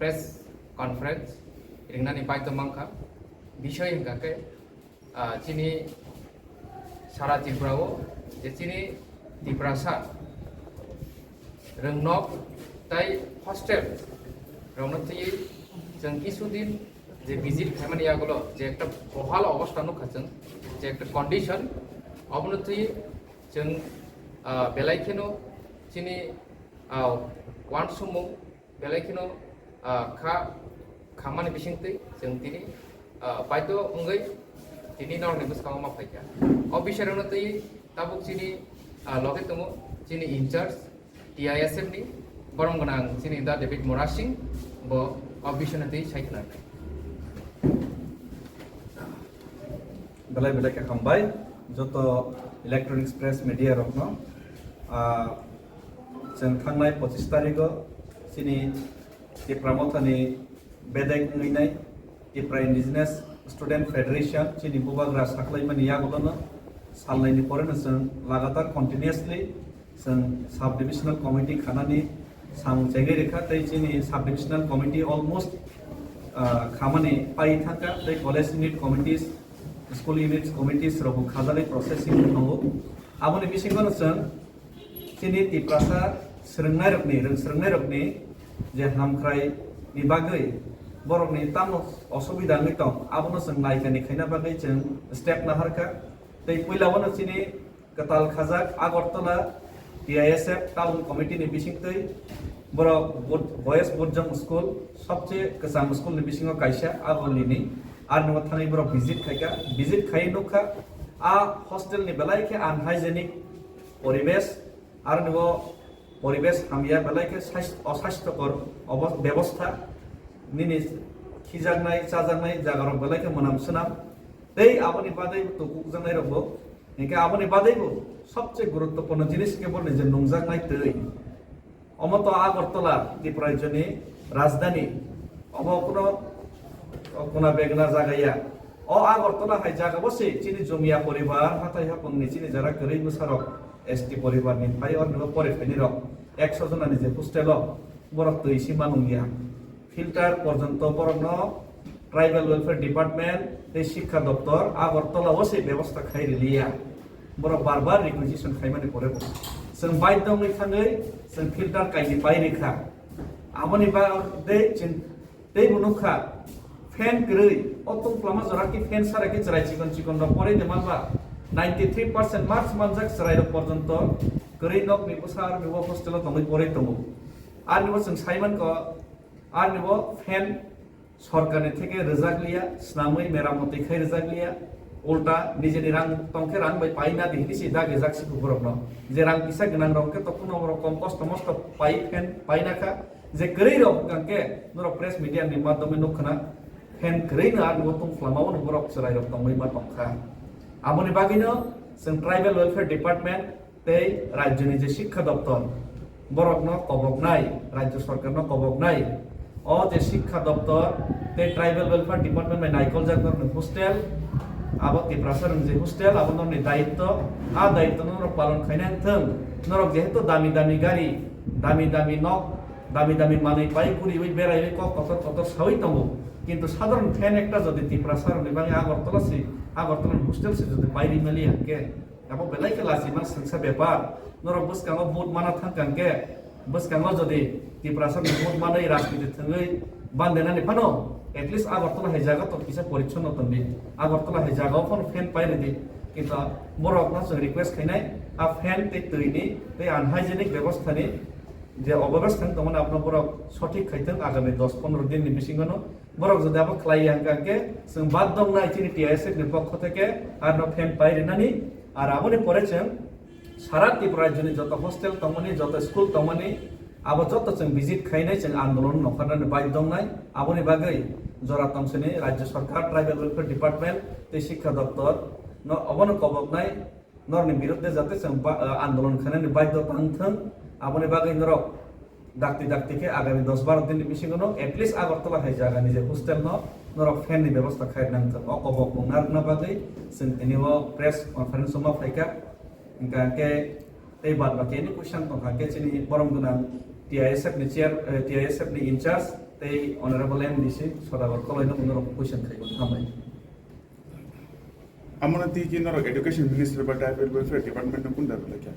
Press conference রিংনানি পাইতো মাংখা বিষয় হিংকাকে চিনি সারা ত্রিপুরাও যে চিনি ত্রিপুরাসা রংনক তাই হস্টেল রংনথি जों কিছুদিন যে ভিজিট খাইমানি আগুলো যে একটা বহাল অবস্থা নুখাচ্ছেন যে একটা কন্ডিশন অবনতি जों बेलायखिनो चिनी वान समाव बेलायखिनो खामानि बिसिंतै जों दिनै बायद' अंगै दिनै नरनि बुसखाङाव माफायखा अफिसारावनो तै ताबुक चिनी लगे दङ चिनी इनचार्ज TISF नि बरं गोनां चिनी दा डेभिड मरासिं ब अफिसारनो तै सायख'नाय बेलाय बेलाय खालामबाय যত इलेक्ट्रनिक्स प्रेस मीडिया रखनो जों थांनाय 25 तारिखआव चिनी टिप्रामथानि बेदेक नैनाय टिप्रा इंडिजिनियास स्टूडेंट फेडरेशन चिनी बुबाग्रा साख्लायमानि यागोलनो सालनायनि परेनो जों लगातार कन्टिन्यूअसली जों सब डिविजनल कमिटी खानानि साम जायगाय रेखा तै चिनी सब डिविजनल कमिटी अलमोस्ट खामानि पाइ थांका तै college unit committees school units committees रबो खाजानाय प्रोसेसिंग दंगो आबोनि बिसिंगोनो जों चिनी टिप्रासा सोलोंनाय रखनि जे हामख्राय नि बागै बरकनि ताम असुबिदा नै दं आबोनो जों नायगानि खायना बागै जों स्टेप नाहारखा तै पहिलावनो चिनी कताल खाजाक आगरतला TISF टाउन कमिटी नि बिसिंतै बरक बयस बुरजम स्कूल सबसे गोजाम स्कूल नि बिसिङाव कायसा आगोलनि আর নো থাঙै বড় ভিজিট খাই নখা আ হস্টেল নি বেলাইকে আনহাইজেনিক পরিবেশ আর নো পরিবেশ হামিয়া বেলাইকে অস্বাস্থ্যকর ব্যবস্থা নিনি খিজাগনাই চাজাগনাই জাগার বেলাইকে মনামসনাম এই আবনি বাদে তুকুকজানাই রব একে আবনি বাদেইবো সবচেয়ে গুরুত্বপূর্ণ জিনিসকে বলনে যে নংজাগনাই তৈ অমত আগরতলা ত্রিপুরাজনী রাজধানী অব कोना बेगना जागाया अ आगरतला हाय जागा बसे चिनी जमिया परिवार हाथाय हापंनि चिनी जरा गरै मुसारक ST परिवार नि फाय और नो परिफेनि रक 100 जनानि जे हस्टेल बरक तैसि मानुंगिया फिल्टार पर्यंत बरक न ट्राइबल वेलफेयर डिपार्टमेंट ते शिक्षा दप्तर आगरतला बसे व्यवस्था खायरिलिया बरक बार रिक्वेजिशन खायमानि परे जों बायदङै थाङै जों फिल्टार कायनि बायरेखा आमनि बा दे बुनुखा फैन गई अतुम प्लामा जरा की फैन सारा के जराय चिकन परे दे माबा 93% मार्च मानजाक जराय पर्यंत गरै नक नि बसार निबो हस्टेल दमै परे दङ आर निबो जों साइमन को आर निबो फैन सरकारनि থেকে रजागलिया स्नामै मेरामति खाय रजागलिया उल्टा निजेनि रां तंखे रां बाय पाइना दिहिसि दागे जाक्सि गुबरबनो जे रां पिसा गनां रंके त कुनो रकम कष्ट मस्त पाइ फैन पाइनाखा जे गरै रक गंके नर प्रेस मीडिया नि माध्यमे नखना फैन गरैनो आरो तुम फ्लामावनो बरक जराय रक तंमै मा तंखा आमनि बागैनो जों ट्राइबल वेलफेयर डिपार्टमेंट तै राज्यनि जे शिक्षा दप्तर बरकनो कबकनाय राज्य सरकारनो कबकनाय अ जे शिक्षा दप्तर तै ट्राइबल वेलफेयर डिपार्टमेंट में नाइकल जागन हस्टेल आबो टिप्रासर जे हस्टेल आबो नरनि दायित्व आ दायित्व नर पालन खायना थों नरक जेहेतु दामी गाड़ी दामी नक दामी मानै पाइ पुरि बै बेराय कत सावै दंगो কিন্তু সাধারণ ফ্যান একটা যদি টিপ্রাসার বিভাগে আগরতলা হোস্টেল সে যদি বাইরে মেলি হাঁকে এবং বেলাইকে লাসি মান সংসা ব্যাপার নর বসকাঙ্গ বুট মানা থাকাঙ্কে বসকাঙ্গ যদি টিপ্রাসার বুট মানাই রাজনীতি থঙৈ বান্দেনানি ফানো এটলিস্ট আগরতলা হে জায়গা তো কিছু পরিচ্ছন্ন তন্দি আগরতলা হে জায়গাও ফোন ফ্যান পাইরে দি কিন্তু বড় না जों রিকোয়েস্ট খাইনাই আ ফ্যান তে তৈনি তে আনহাইজেনিক ব্যবস্থানি যে অব্যবস্থা তখন আপনার বরক সঠিক খাইতেন আগামী 10-15 দিন বিশিঙ্গনো বরক যদি আবার ক্লাই হাঙ্কাকে जों বাদ দং না চিনি TISF এর পক্ষ থেকে আর ন ফ্যান পাইরিনানি আর আমনি পড়েছেন সারা ত্রিপুরা রাজ্যনি যত হোস্টেল তমনি যত স্কুল তমনি আবো যত जों ভিজিট খাইনাই जों আন্দোলন নখানানি বাদ দং নাই আমনি বাগৈ জরা তমসনি রাজ্য সরকার ট্রাইবেল ওয়েলফেয়ার ডিপার্টমেন্ট তে শিক্ষা দপ্তর ন অবন কবক নাই নরনি বিরুদ্ধে যাতে जों আন্দোলন খানানি বাধ্য তাংথং আপনি বাগৈ নরক ডাকতে के आगामी 10-12 दिन बिसिङनो एटलिस्ट आगरतला हाय जागा निजे हस्टेल न नरक फैन नि व्यवस्था खायनांग अकबक बुंनार न बागै जों दिनिव प्रेस कॉन्फ्रेंस मा फायका इनका के तै बाद बाकी नि क्वेश्चन तो हाके चिनि बरम गुना TISF नि चेयर TISF नि in charge tei honorable MDC Sodagar Kolaino Munor question khaibon hamai. Amana ti ki nor education minister ba tribal welfare department kun dar la kya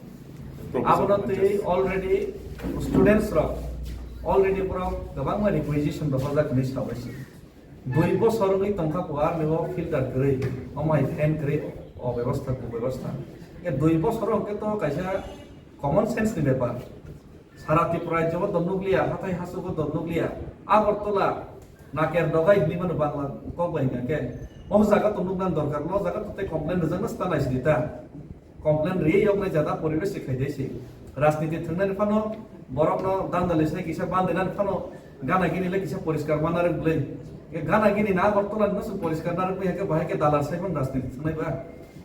Abona tei already students ro already pura gabang ma requisition da fazak ni sawasi. 2 বছর গই Tankha poor নেও filter করে আমাই fan করে অব্যবস্থা কুব্যবস্থা এ 2 বছর অঙ্কে তো কাইসা কমন সেন্স নি ব্যাপার সারা ত্রিপুরা রাজ্য দন্ডুগলিয়া হাতাই হাসুকো দন্ডুগলিয়া আগরতলা নাকের ডগাই নিমান বাংলা কবাইঙ্গা কে ও জায়গা তন্ডুগনান দরকার লো জায়গা তো কমপ্লেন রেজানা স্তানাইস দিতা কমপ্লেন রে ইয়গনে জাদা পরিবেশ শিখাই দেছি রাজনীতি থাকনানি ফানো বরক ন দান্দালিসে কিসা বান্দেনান ফানো গানা গিনিলে কিসা পরিষ্কার বানারে বলে গানা গিনি না বর্তমান নসু পরিষ্কার না রাখবে হেকে বাহেকে দালার সাইবন রাজনীতি থাকনাই বা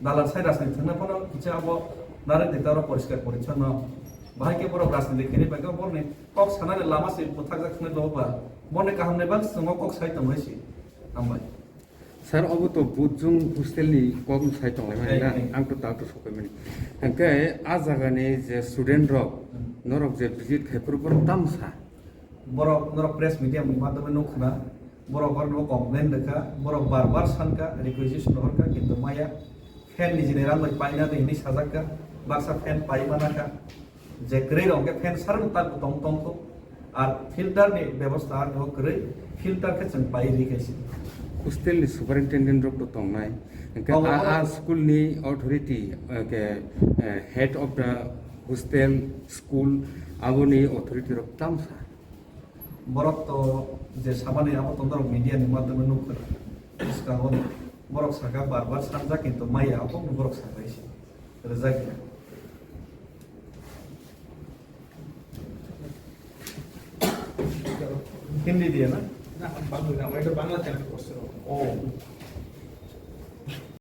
দালার সাই রাজনীতি থাকনা ফানো কিসা আবো নারে দিতারা পরিষ্কার পরিচ্ছন্ন বাহেকে বড় রাজনীতি খেনি পাইকা বরনে কক সানারে লামা সে পথাক জাখনে দবা বনে কাহামনে বাং সঙ্গ cock Sai তমইছি আমবাই Sir, obo to bujung hostel ni kom sai tong lai na ang to ta to sokai mani angke a jaga ni je student rok norok je visit khaipur por tamsa borok norok press media মাধ্যমে নখনা borok গর নো complain দেখা borok বারবার সানকা requisition হরকা কিন্তু মায়া fan ni general mai paina de ini sajaka baksa fan পাইমানাকা যে গ্রে রঙে ফ্যান সারন তা তং তং তো আর ফিল্টার ni ব্যবস্থা আর নো গ্রে ফিল্টার কে চং পাই রিকাইছি hostel ni superintendent rok to tong nai angke a school ni authority ke head of the hostel school aboni authority rok tamsa borok to যে সামানে আমার তন্দর media ni মাধ্যমে নখনা ইসকা হন borok সাকা বারবার সানজা কিন্তু মায়া আপন borok সাকাইছি Rezaq Hindi দিয়ে না না বাংলা চ্যানেল করছে ও